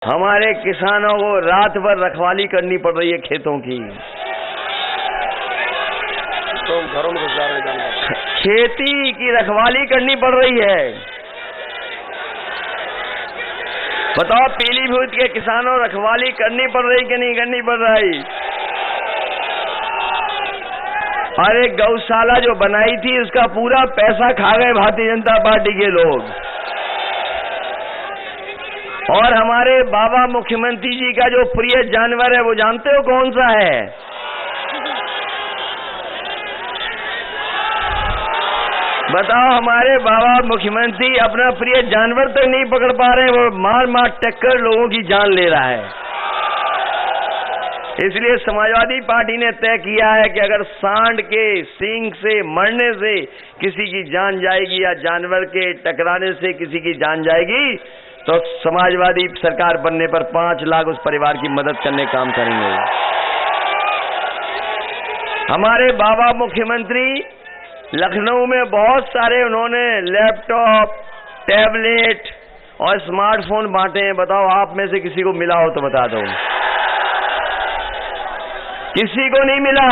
हमारे किसानों को रात भर रखवाली करनी पड़ रही है खेतों की, तो घरों में घुस जा रहे हैं। खेती की रखवाली करनी पड़ रही है। बताओ, पीलीभीत के किसानों रखवाली करनी पड़ रही कि नहीं करनी पड़ रही? अरे गौशाला जो बनाई थी उसका पूरा पैसा खा गए भारतीय जनता पार्टी के लोग। और हमारे बाबा मुख्यमंत्री जी का जो प्रिय जानवर है वो जानते हो कौन सा है? बताओ, हमारे बाबा मुख्यमंत्री अपना प्रिय जानवर तक नहीं पकड़ पा रहे, वो मार मार टक्कर लोगों की जान ले रहा है। इसलिए समाजवादी पार्टी ने तय किया है कि अगर सांड के सींग से मरने से किसी की जान जाएगी या जानवर के टकराने से किसी की जान जाएगी तो समाजवादी सरकार बनने पर 5 लाख उस परिवार की मदद करने का काम करेंगे। हमारे बाबा मुख्यमंत्री लखनऊ में बहुत सारे उन्होंने लैपटॉप, टैबलेट और स्मार्टफोन बांटे हैं। बताओ, आप में से किसी को मिला हो तो बता दो। किसी को नहीं मिला।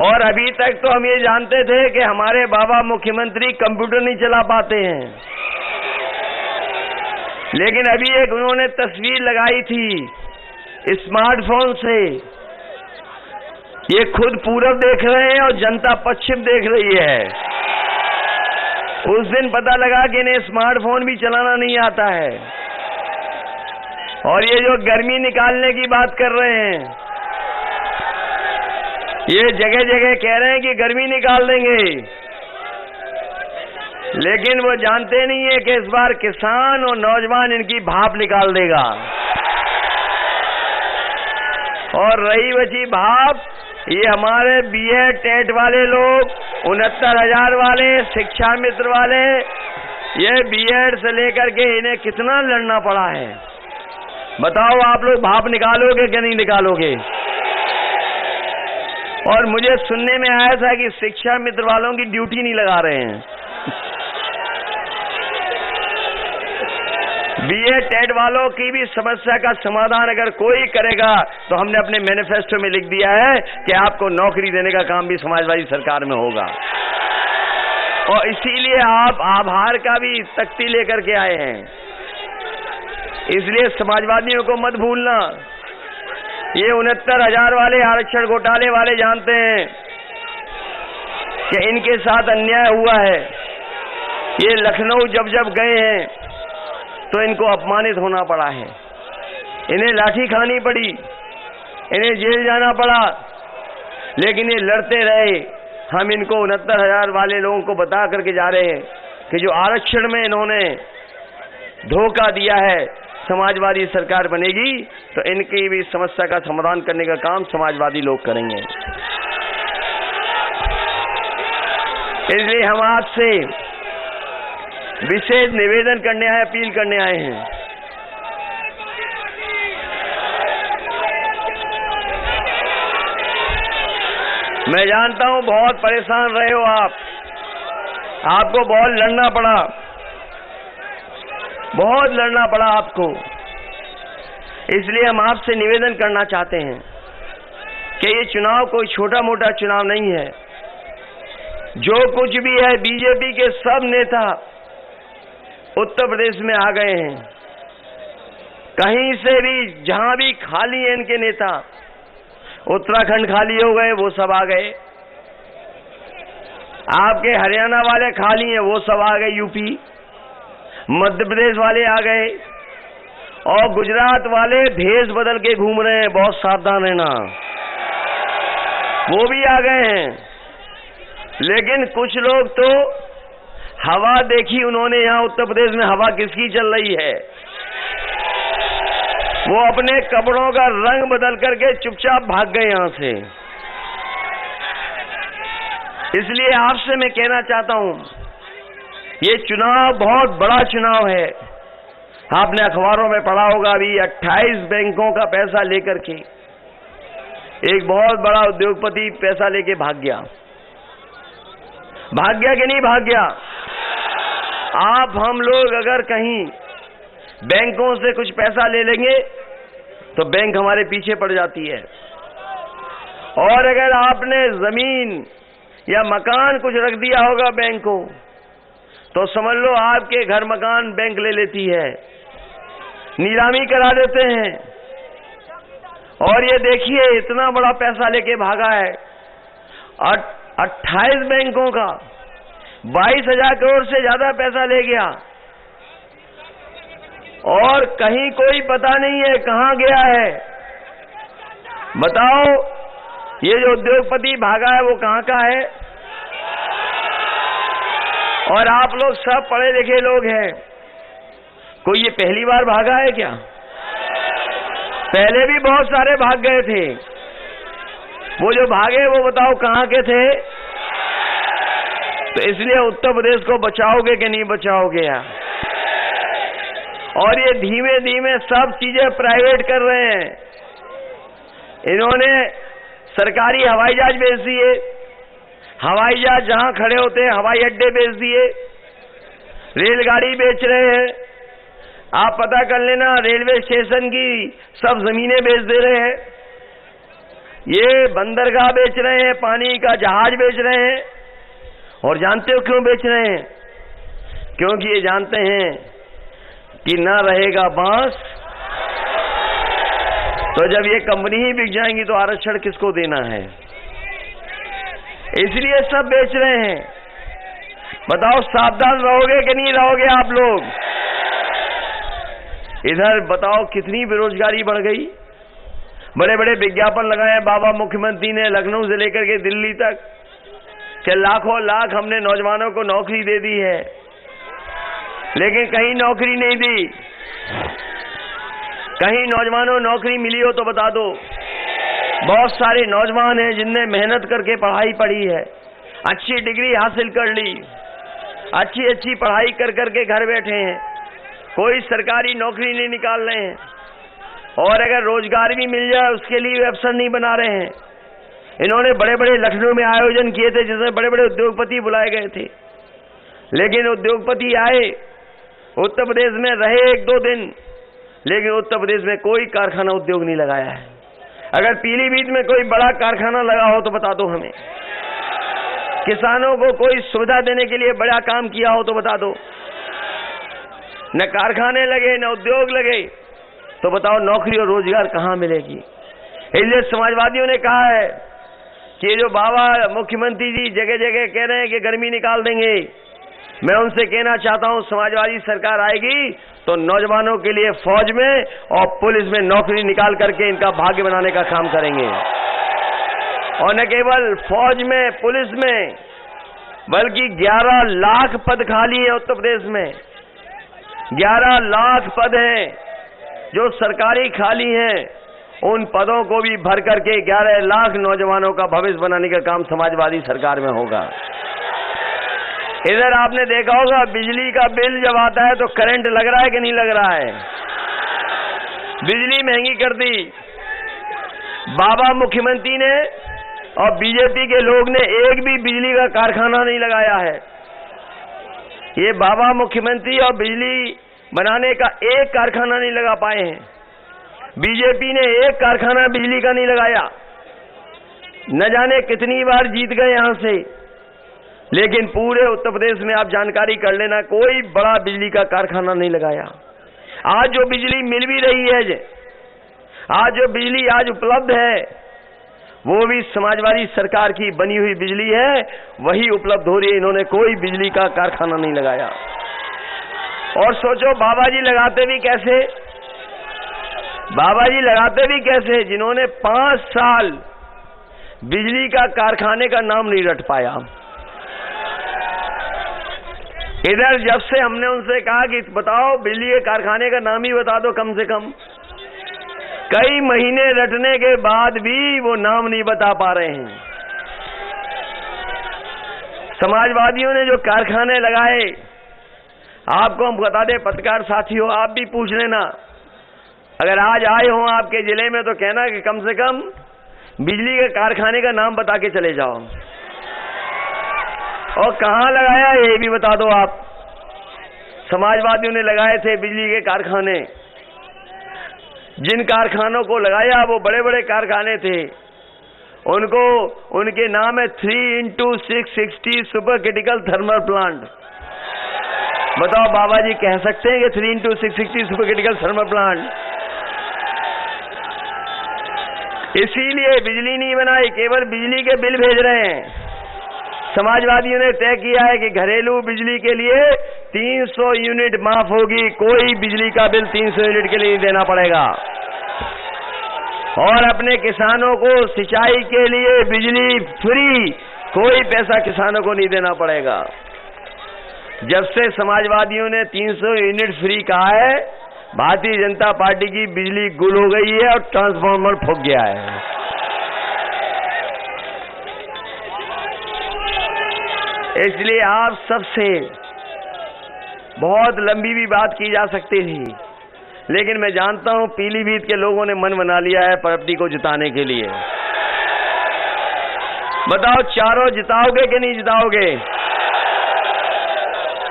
और अभी तक तो हम ये जानते थे कि हमारे बाबा मुख्यमंत्री कंप्यूटर नहीं चला पाते हैं, लेकिन अभी एक उन्होंने तस्वीर लगाई थी स्मार्टफोन से। ये खुद पूरब देख रहे हैं और जनता पश्चिम देख रही है। उस दिन पता लगा कि इन्हें स्मार्टफोन भी चलाना नहीं आता है। और ये जो गर्मी निकालने की बात कर रहे हैं, ये जगह जगह कह रहे हैं कि गर्मी निकाल देंगे, लेकिन वो जानते नहीं है कि इस बार किसान और नौजवान इनकी भाप निकाल देगा। और रही बची भाप, ये हमारे बीएड टेट वाले लोग, 69,000 वाले, शिक्षा मित्र वाले, ये बीएड से लेकर के इन्हें कितना लड़ना पड़ा है। बताओ, आप लोग भाप निकालोगे कि नहीं निकालोगे? और मुझे सुनने में आया था कि शिक्षा मित्र वालों की ड्यूटी नहीं लगा रहे हैं। बीए टेट वालों की भी समस्या का समाधान अगर कोई करेगा तो हमने अपने मैनिफेस्टो में लिख दिया है कि आपको नौकरी देने का काम भी समाजवादी सरकार में होगा। और इसीलिए आप आभार का भी तख्ती लेकर के आए हैं। इसलिए समाजवादियों को मत भूलना। ये 69,000 वाले आरक्षण घोटाले वाले जानते हैं कि इनके साथ अन्याय हुआ है। ये लखनऊ जब जब गए हैं तो इनको अपमानित होना पड़ा है, इन्हें लाठी खानी पड़ी, इन्हें जेल जाना पड़ा, लेकिन ये लड़ते रहे। हम इनको 69,000 वाले लोगों को बता करके जा रहे हैं कि जो आरक्षण में इन्होंने धोखा दिया है, समाजवादी सरकार बनेगी तो इनकी भी समस्या का समाधान करने का काम समाजवादी लोग करेंगे। इसलिए हम आपसे विशेष निवेदन करने आए, अपील करने आए हैं। मैं जानता हूं बहुत परेशान रहे हो आप, आपको बहुत लड़ना पड़ा, बहुत लड़ना पड़ा आपको। इसलिए हम आपसे निवेदन करना चाहते हैं कि ये चुनाव कोई छोटा मोटा चुनाव नहीं है। जो कुछ भी है, बीजेपी के सब नेता उत्तर प्रदेश में आ गए हैं। कहीं से भी, जहां भी खाली है इनके नेता, उत्तराखंड खाली हो गए, वो सब आ गए। आपके हरियाणा वाले खाली हैं, वो सब आ गए। यूपी, मध्य प्रदेश वाले आ गए, और गुजरात वाले भेष बदल के घूम रहे हैं, बहुत सावधान रहना, वो भी आ गए हैं। लेकिन कुछ लोग तो हवा देखी उन्होंने, यहां उत्तर प्रदेश में हवा किसकी चल रही है, वो अपने कपड़ों का रंग बदल करके चुपचाप भाग गए यहां से। इसलिए आपसे मैं कहना चाहता हूं, ये चुनाव बहुत बड़ा चुनाव है। आपने अखबारों में पढ़ा होगा, अभी 28 बैंकों का पैसा लेकर के एक बहुत बड़ा उद्योगपति पैसा लेके भाग गया। भाग गया कि नहीं भाग गया? आप हम लोग अगर कहीं बैंकों से कुछ पैसा ले लेंगे तो बैंक हमारे पीछे पड़ जाती है। और अगर आपने जमीन या मकान कुछ रख दिया होगा बैंक को, तो समझ लो आपके घर मकान बैंक ले लेती है, नीलामी करा देते हैं। और ये देखिए इतना बड़ा पैसा लेके भागा है, 28 बैंकों का 22,000 करोड़ से ज्यादा पैसा ले गया, और कहीं कोई पता नहीं है कहां गया है। बताओ ये जो उद्योगपति भागा है वो कहां का है? और आप लोग सब पढ़े लिखे लोग हैं, कोई ये पहली बार भागा है क्या? पहले भी बहुत सारे भाग गए थे। वो जो भागे वो बताओ कहां के थे? तो इसलिए उत्तर प्रदेश को बचाओगे कि नहीं बचाओगे यार? और ये धीमे धीमे सब चीजें प्राइवेट कर रहे हैं। इन्होंने सरकारी हवाई जहाज बेच दिए, हवाई जहाज जहां खड़े होते हैं हवाई अड्डे बेच दिए, रेलगाड़ी बेच रहे हैं। आप पता कर लेना, रेलवे स्टेशन की सब जमीनें बेच दे रहे हैं, ये बंदरगाह बेच रहे हैं, पानी का जहाज बेच रहे हैं। और जानते हो क्यों बेच रहे हैं? क्योंकि ये जानते हैं कि ना रहेगा बांस, तो जब ये कंपनी ही बिक जाएंगी तो आरक्षण किसको देना है? इसलिए सब बेच रहे हैं। बताओ सावधान रहोगे कि नहीं रहोगे आप लोग? इधर बताओ कितनी बेरोजगारी बढ़ गई। बड़े बड़े विज्ञापन लगाए बाबा मुख्यमंत्री ने लखनऊ से लेकर के दिल्ली तक कि लाखों लाख हमने नौजवानों को नौकरी दे दी है, लेकिन कहीं नौकरी नहीं दी। कहीं नौजवानों नौकरी मिली हो तो बता दो। बहुत सारे नौजवान हैं जिनने मेहनत करके पढ़ाई पढ़ी है, अच्छी डिग्री हासिल कर ली, अच्छी अच्छी पढ़ाई कर करके घर बैठे हैं, कोई सरकारी नौकरी नहीं निकाल रहे हैं। और अगर रोजगार भी मिल जाए उसके लिए अवसर नहीं बना रहे हैं। इन्होंने बड़े बड़े लखनऊ में आयोजन किए थे जिसमें बड़े बड़े उद्योगपति बुलाए गए थे, लेकिन उद्योगपति आए, उत्तर प्रदेश में रहे 1-2 दिन, लेकिन उत्तर प्रदेश में कोई कारखाना उद्योग नहीं लगाया है। अगर पीलीभीत में कोई बड़ा कारखाना लगा हो तो बता दो हमें। किसानों को कोई सुविधा देने के लिए बड़ा काम किया हो तो बता दो। न कारखाने लगे न उद्योग लगे, तो बताओ नौकरी और रोजगार कहां मिलेगी? इसलिए समाजवादियों ने कहा है कि जो बाबा मुख्यमंत्री जी जगह जगह कह रहे हैं कि गर्मी निकाल देंगे, मैं उनसे कहना चाहता हूं समाजवादी सरकार आएगी तो नौजवानों के लिए फौज में और पुलिस में नौकरी निकाल करके इनका भाग्य बनाने का काम करेंगे। और न केवल फौज में पुलिस में, बल्कि 11 लाख पद खाली है उत्तर प्रदेश में। 11 लाख पद हैं जो सरकारी खाली हैं, उन पदों को भी भर करके 11 लाख नौजवानों का भविष्य बनाने का काम समाजवादी सरकार में होगा। इधर आपने देखा होगा बिजली का बिल जब आता है तो करंट लग रहा है कि नहीं लग रहा है? बिजली महंगी कर दी बाबा मुख्यमंत्री ने, और बीजेपी के लोग ने एक भी बिजली का कारखाना नहीं लगाया है। ये बाबा मुख्यमंत्री और बिजली बनाने का एक कारखाना नहीं लगा पाए हैं। बीजेपी ने एक कारखाना बिजली का नहीं लगाया, न जाने कितनी बार जीत गए यहां से, लेकिन पूरे उत्तर प्रदेश में आप जानकारी कर लेना कोई बड़ा बिजली का कारखाना नहीं लगाया। आज जो बिजली मिल भी रही है, आज जो बिजली आज उपलब्ध है, वो भी समाजवादी सरकार की बनी हुई बिजली है, वही उपलब्ध हो रही है। इन्होंने कोई बिजली का कारखाना नहीं लगाया। और सोचो बाबा जी लगाते भी कैसे? बाबा जी लगाते भी कैसे जिन्होंने 5 साल बिजली का कारखाने का नाम नहीं रट पाया। इधर जब से हमने उनसे कहा कि बताओ बिजली के कारखाने का नाम ही बता दो कम से कम, कई महीने रटने के बाद भी वो नाम नहीं बता पा रहे हैं। समाजवादियों ने जो कारखाने लगाए, आपको हम बता दें पत्रकार साथियों, आप भी पूछ लेना, अगर आज आए हो आपके जिले में तो कहना कि कम से कम बिजली के कारखाने का नाम बता के चले जाओ, और कहां लगाया ये भी बता दो आप। समाजवादियों ने लगाए थे बिजली के कारखाने। जिन कारखानों को लगाया वो बड़े बड़े कारखाने थे, उनको उनके नाम है 3x660 super critical thermal plant. बताओ बाबा जी कह सकते हैं कि 3x660 super critical thermal plant? इसीलिए बिजली नहीं बनाई, केवल बिजली के बिल भेज रहे हैं। समाजवादियों ने तय किया है कि घरेलू बिजली के लिए 300 यूनिट माफ होगी, कोई बिजली का बिल 300 यूनिट के लिए नहीं देना पड़ेगा। और अपने किसानों को सिंचाई के लिए बिजली फ्री, कोई पैसा किसानों को नहीं देना पड़ेगा। जब से समाजवादियों ने 300 यूनिट फ्री कहा है, भारतीय जनता पार्टी की बिजली गुल हो गई है और ट्रांसफार्मर फूक गया है। इसलिए आप सबसे बहुत लंबी भी बात की जा सकती थी, लेकिन मैं जानता हूं पीलीभीत के लोगों ने मन बना लिया है पनपटी को जिताने के लिए। बताओ चारों जिताओगे कि नहीं जिताओगे?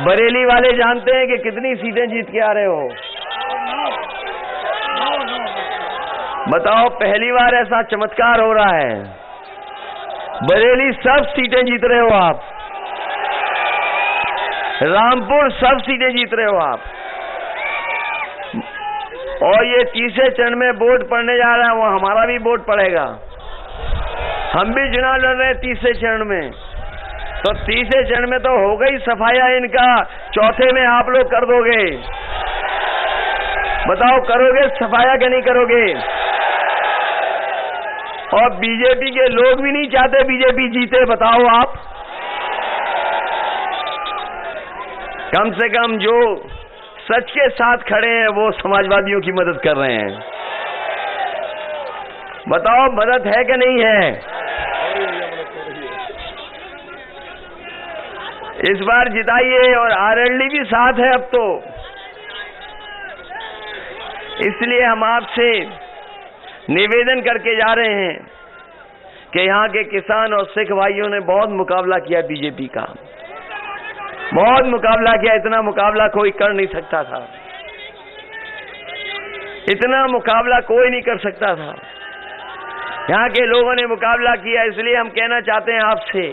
बरेली वाले जानते हैं कि कितनी सीटें जीत के आ रहे हो? बताओ पहली बार ऐसा चमत्कार हो रहा है, बरेली सब सीटें जीत रहे हो आप, रामपुर सब सीटें जीत रहे हो आप, और ये तीसरे चरण में वोट पड़ने जा रहा है, वो हमारा भी वोट पड़ेगा। हम भी चुनाव लड़ रहे हैं तीसरे चरण में, तो तीसरे चरण में तो हो गई सफाया इनका, चौथे में आप लोग कर दोगे। बताओ करोगे सफाया क्या नहीं करोगे? और बीजेपी के लोग भी नहीं चाहते बीजेपी जीते, बताओ आप। कम से कम जो सच के साथ खड़े हैं वो समाजवादियों की मदद कर रहे हैं। बताओ मदद है कि नहीं है? इस बार जिताइए, और आरएलडी भी साथ है अब तो। इसलिए हम आपसे निवेदन करके जा रहे हैं कि यहाँ के किसान और सिख भाइयों ने बहुत मुकाबला किया बीजेपी का, बहुत मुकाबला किया। इतना मुकाबला कोई कर नहीं सकता था, इतना मुकाबला कोई नहीं कर सकता था। यहाँ के लोगों ने मुकाबला किया। इसलिए हम कहना चाहते हैं आपसे,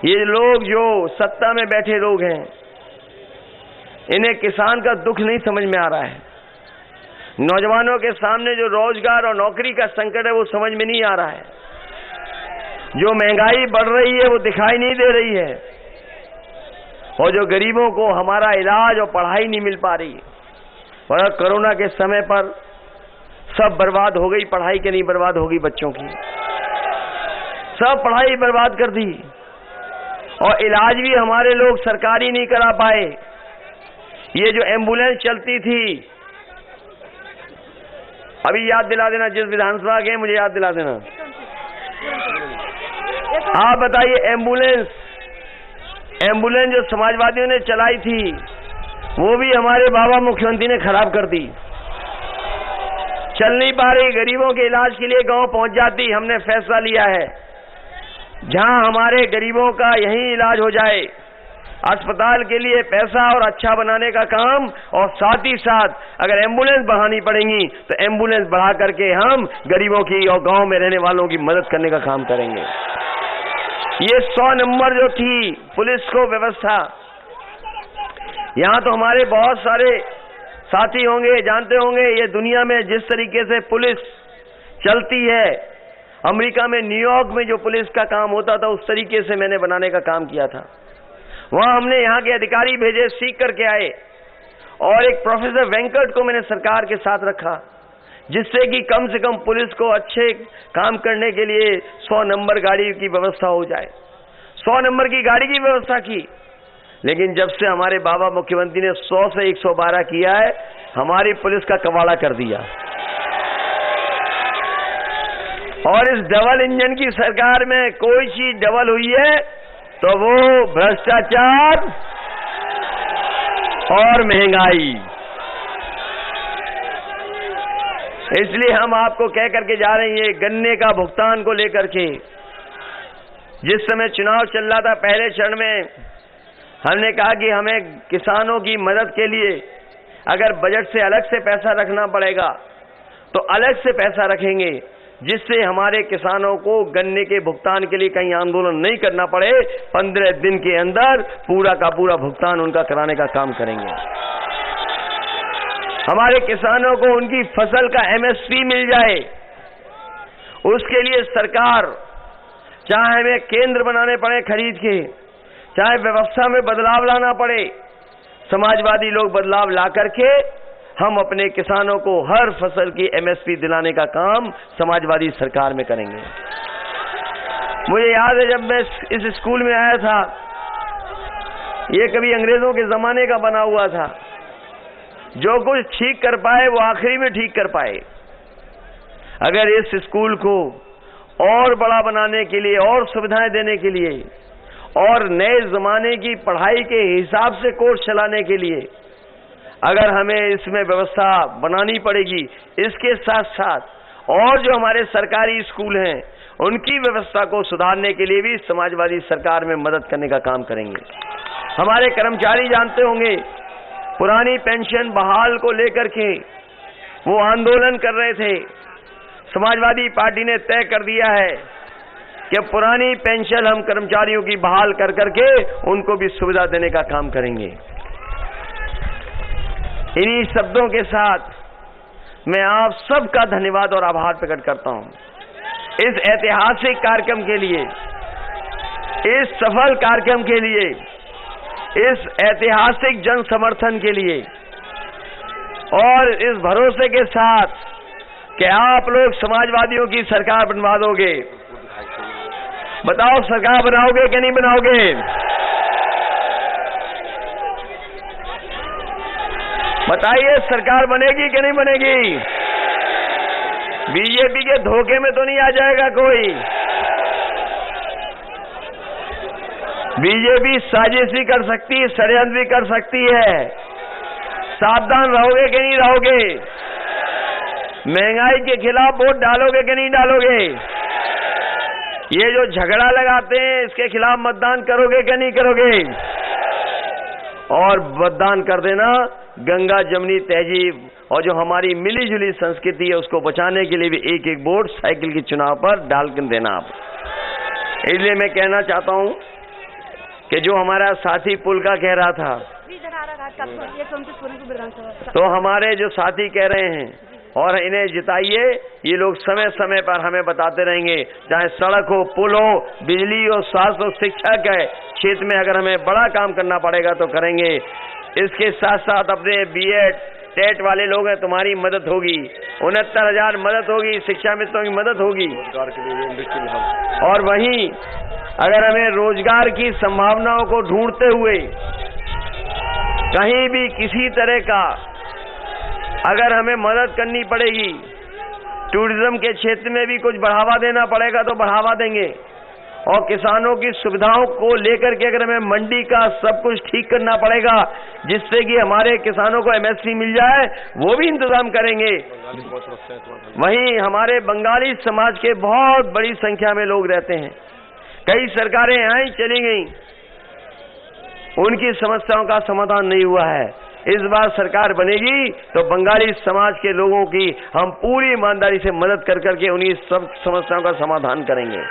ये लोग जो सत्ता में बैठे लोग हैं, इन्हें किसान का दुख नहीं समझ में आ रहा है। नौजवानों के सामने जो रोजगार और नौकरी का संकट है वो समझ में नहीं आ रहा है। जो महंगाई बढ़ रही है वो दिखाई नहीं दे रही है, और जो गरीबों को हमारा इलाज और पढ़ाई नहीं मिल पा रही। और कोरोना के समय पर सब बर्बाद हो गई, पढ़ाई के नहीं बर्बाद हो गई, बच्चों की सब पढ़ाई बर्बाद कर दी, और इलाज भी हमारे लोग सरकारी नहीं करा पाए। ये जो एम्बुलेंस चलती थी, अभी याद दिला देना, जिस विधानसभा के मुझे याद दिला देना। आप बताइए, एम्बुलेंस जो समाजवादियों ने चलाई थी वो भी हमारे बाबा मुख्यमंत्री ने खराब कर दी। चल नहीं पा रही, गरीबों के इलाज के लिए गांव पहुंच जाती। हमने फैसला लिया है जहां हमारे गरीबों का यहीं इलाज हो जाए, अस्पताल के लिए पैसा और अच्छा बनाने का काम, और साथ ही साथ अगर एम्बुलेंस बढ़ानी पड़ेगी तो एम्बुलेंस बढ़ा करके हम गरीबों की और गांव में रहने वालों की मदद करने का काम करेंगे। ये 100 नंबर जो थी पुलिस को व्यवस्था, यहां तो हमारे बहुत सारे साथी होंगे, जानते होंगे ये दुनिया में जिस तरीके से पुलिस चलती है, अमेरिका में न्यूयॉर्क में जो पुलिस का काम होता था उस तरीके से मैंने बनाने का काम किया था। वहां हमने यहाँ के अधिकारी भेजे, सीख करके आए, और एक प्रोफेसर वेंकट को मैंने सरकार के साथ रखा, जिससे कि कम से कम पुलिस को अच्छे काम करने के लिए 100 नंबर गाड़ी की व्यवस्था हो जाए। 100 नंबर की गाड़ी की व्यवस्था की। लेकिन जब से हमारे बाबा मुख्यमंत्री ने 100 से 112 किया है, हमारी पुलिस का कबाड़ा कर दिया। और इस डबल इंजन की सरकार में कोई चीज डबल हुई है तो वो भ्रष्टाचार और महंगाई। इसलिए हम आपको कह करके जा रहे हैं, गन्ने का भुगतान को लेकर के जिस समय चुनाव चल रहा था, पहले चरण में हमने कहा कि हमें किसानों की मदद के लिए अगर बजट से अलग से पैसा रखना पड़ेगा तो अलग से पैसा रखेंगे, जिससे हमारे किसानों को गन्ने के भुगतान के लिए कहीं आंदोलन नहीं करना पड़े। 15 दिन के अंदर पूरा का पूरा भुगतान उनका कराने का काम करेंगे। हमारे किसानों को उनकी फसल का MSP मिल जाए, उसके लिए सरकार चाहे हमें केंद्र बनाने पड़े खरीद के, चाहे व्यवस्था में बदलाव लाना पड़े, समाजवादी लोग बदलाव ला करके हम अपने किसानों को हर फसल की MSP दिलाने का काम समाजवादी सरकार में करेंगे। मुझे याद है जब मैं इस स्कूल में आया था, ये कभी अंग्रेजों के जमाने का बना हुआ था। जो कुछ ठीक कर पाए वो आखिरी में ठीक कर पाए। अगर इस स्कूल को और बड़ा बनाने के लिए, और सुविधाएं देने के लिए, और नए जमाने की पढ़ाई के हिसाब से कोर्स चलाने के लिए अगर हमें इसमें व्यवस्था बनानी पड़ेगी, इसके साथ साथ और जो हमारे सरकारी स्कूल हैं उनकी व्यवस्था को सुधारने के लिए भी समाजवादी सरकार में मदद करने का काम करेंगे। हमारे कर्मचारी जानते होंगे, पुरानी पेंशन बहाल को लेकर के वो आंदोलन कर रहे थे। समाजवादी पार्टी ने तय कर दिया है कि पुरानी पेंशन हम कर्मचारियों की बहाल कर करके उनको भी सुविधा देने का काम करेंगे। इन्हीं शब्दों के साथ मैं आप सबका धन्यवाद और आभार प्रकट करता हूं इस ऐतिहासिक कार्यक्रम के लिए, इस सफल कार्यक्रम के लिए, इस ऐतिहासिक जन समर्थन के लिए, और इस भरोसे के साथ कि आप लोग समाजवादियों की सरकार बनवा दोगे। बताओ, सरकार बनाओगे कि नहीं बनाओगे? बताइए, सरकार बनेगी कि नहीं बनेगी? बीजेपी के धोखे में तो नहीं आ जाएगा कोई? बीजेपी साजिश भी कर सकती है, षड्यंत्र भी कर सकती है। सावधान रहोगे कि नहीं रहोगे? महंगाई के खिलाफ वोट डालोगे कि नहीं डालोगे? ये जो झगड़ा लगाते हैं इसके खिलाफ मतदान करोगे कि नहीं करोगे? और मतदान कर देना, गंगा जमुनी तहजीब और जो हमारी मिली जुली संस्कृति है उसको बचाने के लिए भी एक एक वोट साइकिल के चुनाव पर डाल कर देना आप। इसलिए मैं कहना चाहता हूं कि जो हमारा साथी पुल का कह रहा था, तो हमारे जो साथी कह रहे हैं और इन्हें जिताइए, ये लोग समय समय पर हमें बताते रहेंगे, चाहे सड़क हो, पुल हो, बिजली हो, स्वास्थ्य हो, शिक्षा के क्षेत्र में अगर हमें बड़ा काम करना पड़ेगा तो करेंगे। इसके साथ साथ अपने BEd टेट वाले लोग हैं, तुम्हारी मदद होगी, 69,000 मदद होगी, शिक्षा मित्रों की मदद होगी। और वहीं अगर हमें रोजगार की संभावनाओं को ढूंढते हुए कहीं भी किसी तरह का अगर हमें मदद करनी पड़ेगी, टूरिज्म के क्षेत्र में भी कुछ बढ़ावा देना पड़ेगा तो बढ़ावा देंगे। और किसानों की सुविधाओं को लेकर के अगर हमें मंडी का सब कुछ ठीक करना पड़ेगा जिससे कि हमारे किसानों को MSP मिल जाए, वो भी इंतजाम करेंगे। वहीं हमारे बंगाली समाज के बहुत बड़ी संख्या में लोग रहते हैं। कई सरकारें आई चली गई, उनकी समस्याओं का समाधान नहीं हुआ है। इस बार सरकार बनेगी तो बंगाली समाज के लोगों की हम पूरी ईमानदारी से मदद कर करके उन्हीं सब समस्याओं का समाधान करेंगे।